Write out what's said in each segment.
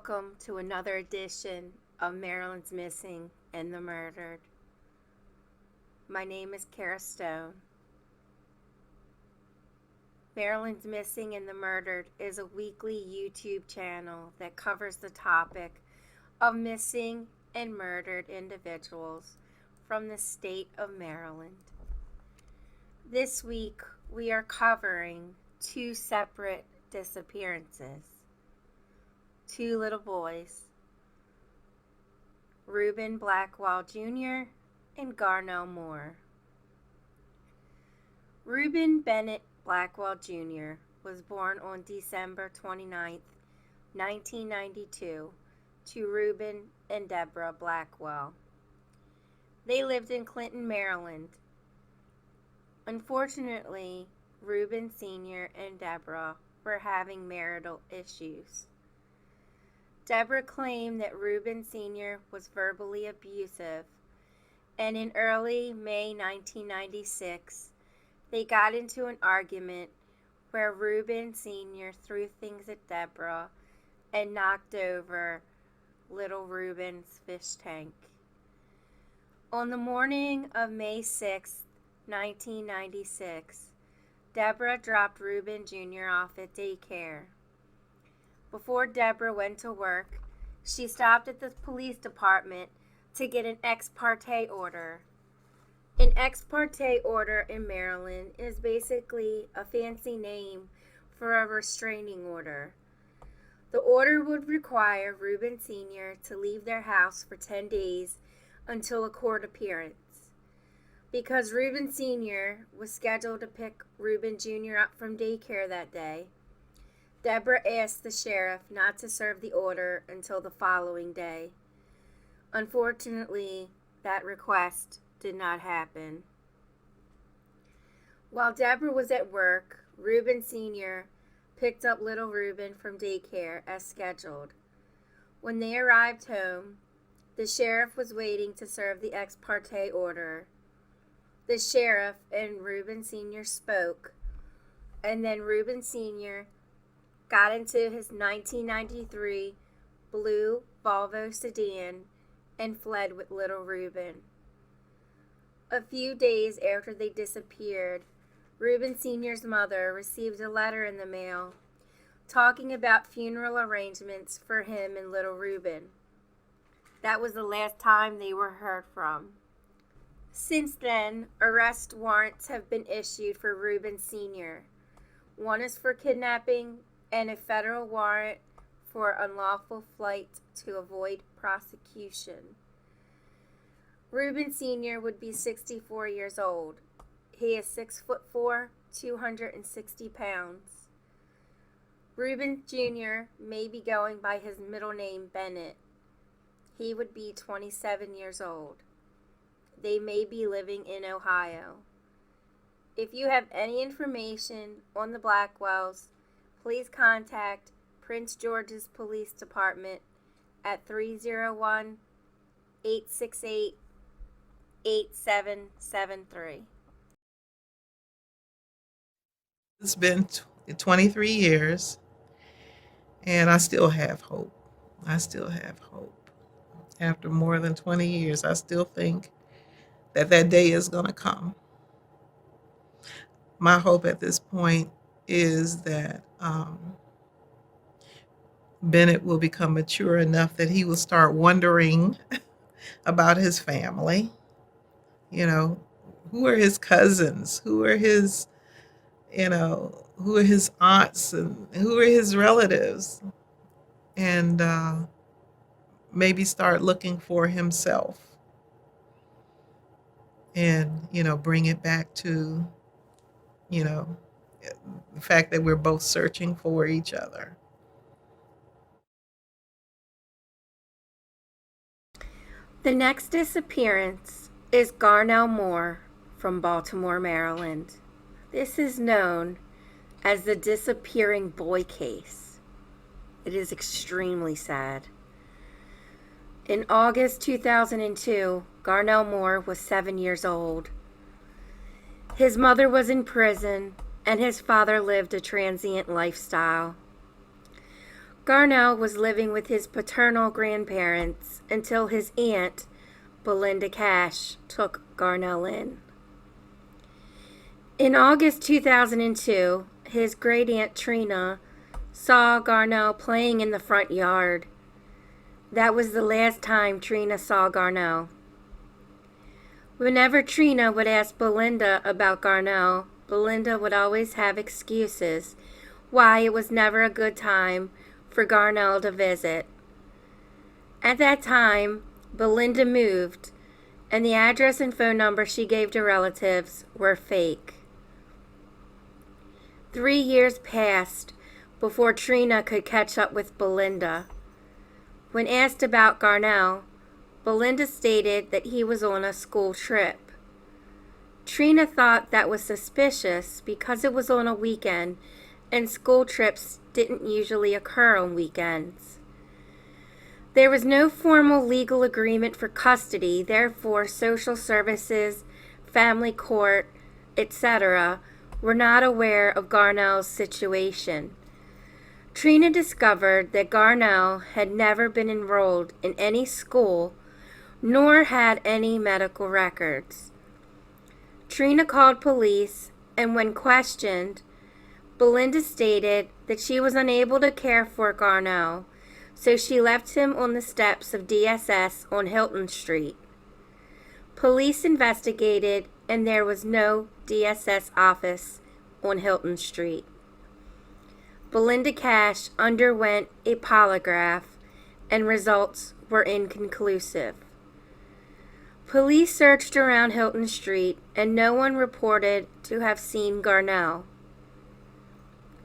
Welcome to another edition of Maryland's Missing and the Murdered. My name is Kara Stone. Maryland's Missing and the Murdered is a weekly YouTube channel that covers the topic of missing and murdered individuals from the state of Maryland. This week we are covering two separate disappearances. Two little boys, Reuben Blackwell Jr. and Garnell Moore. Reuben Bennett Blackwell Jr. was born on December 29, 1992, to Reuben and Deborah Blackwell. They lived in Clinton, Maryland. Unfortunately, Reuben Sr. and Deborah were having marital issues. Deborah claimed that Reuben Sr. was verbally abusive, and in early May 1996, they got into an argument where Reuben Sr. threw things at Deborah and knocked over little Reuben's fish tank. On the morning of May 6, 1996, Deborah dropped Reuben Jr. off at daycare. Before Deborah went to work, she stopped at the police department to get an ex parte order. An ex parte order in Maryland is basically a fancy name for a restraining order. The order would require Reuben Sr. to leave their house for 10 days until a court appearance. Because Reuben Sr. was scheduled to pick Reuben Jr. up from daycare that day, Deborah asked the sheriff not to serve the order until the following day. Unfortunately, that request did not happen. While Deborah was at work, Reuben Sr. picked up little Reuben from daycare as scheduled. When they arrived home, the sheriff was waiting to serve the ex parte order. The sheriff and Reuben Sr. spoke, and then Reuben Sr. got into his 1993 blue Volvo sedan and fled with little Reuben. A few days after they disappeared, Reuben Sr.'s mother received a letter in the mail talking about funeral arrangements for him and little Reuben. That was the last time they were heard from. Since then, arrest warrants have been issued for Reuben Sr. One is for kidnapping and a federal warrant for unlawful flight to avoid prosecution. Reuben Sr. would be 64 years old. He is 6'4", 260 pounds. Reuben Jr. may be going by his middle name Bennett. He would be 27 years old. They may be living in Ohio. If you have any information on the Blackwells, please contact Prince George's Police Department at 301-868-8773. It's been 23 years, and I still have hope. I still have hope. After more than 20 years, I still think that day is going to come. My hope at this point is that Bennett will become mature enough that he will start wondering about his family. You know, who are his cousins? Who are his aunts and who are his relatives? And maybe start looking for himself and, bring it back to, the fact that we're both searching for each other. The next disappearance is Garnell Moore from Baltimore, Maryland. This is known as the disappearing boy case. It is extremely sad. In August 2002, Garnell Moore was 7 years old. His mother was in prison, and his father lived a transient lifestyle. Garnell was living with his paternal grandparents until his aunt, Belinda Cash, took Garnell in. In August 2002, his great aunt Trina saw Garnell playing in the front yard. That was the last time Trina saw Garnell. Whenever Trina would ask Belinda about Garnell, Belinda would always have excuses why it was never a good time for Garnell to visit. At that time, Belinda moved, and the address and phone number she gave to relatives were fake. 3 years passed before Trina could catch up with Belinda. When asked about Garnell, Belinda stated that he was on a school trip. Trina thought that was suspicious because it was on a weekend and school trips didn't usually occur on weekends. There was no formal legal agreement for custody, therefore social services, family court, etc. were not aware of Garnell's situation. Trina discovered that Garnell had never been enrolled in any school nor had any medical records. Trina called police, and when questioned, Belinda stated that she was unable to care for Garnell, so she left him on the steps of DSS on Hilton Street. Police investigated, and there was no DSS office on Hilton Street. Belinda Cash underwent a polygraph, and results were inconclusive. Police searched around Hilton Street, and no one reported to have seen Garnell.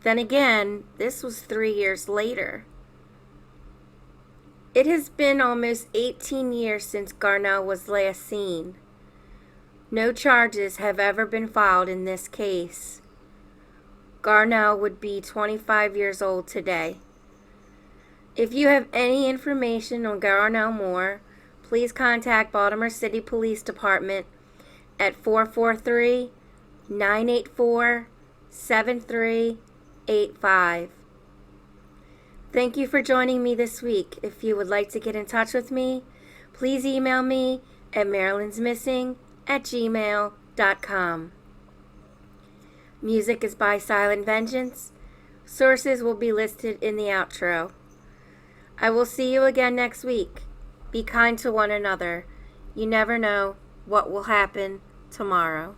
Then again, this was 3 years later. It has been almost 18 years since Garnell was last seen. No charges have ever been filed in this case. Garnell would be 25 years old today. If you have any information on Garnell Moore, please contact Baltimore City Police Department at 443-984-7385. Thank you for joining me this week. If you would like to get in touch with me, please email me at marilynsmissing@gmail.com. Music is by Silent Vengeance. Sources will be listed in the outro. I will see you again next week. Be kind to one another. You never know what will happen tomorrow.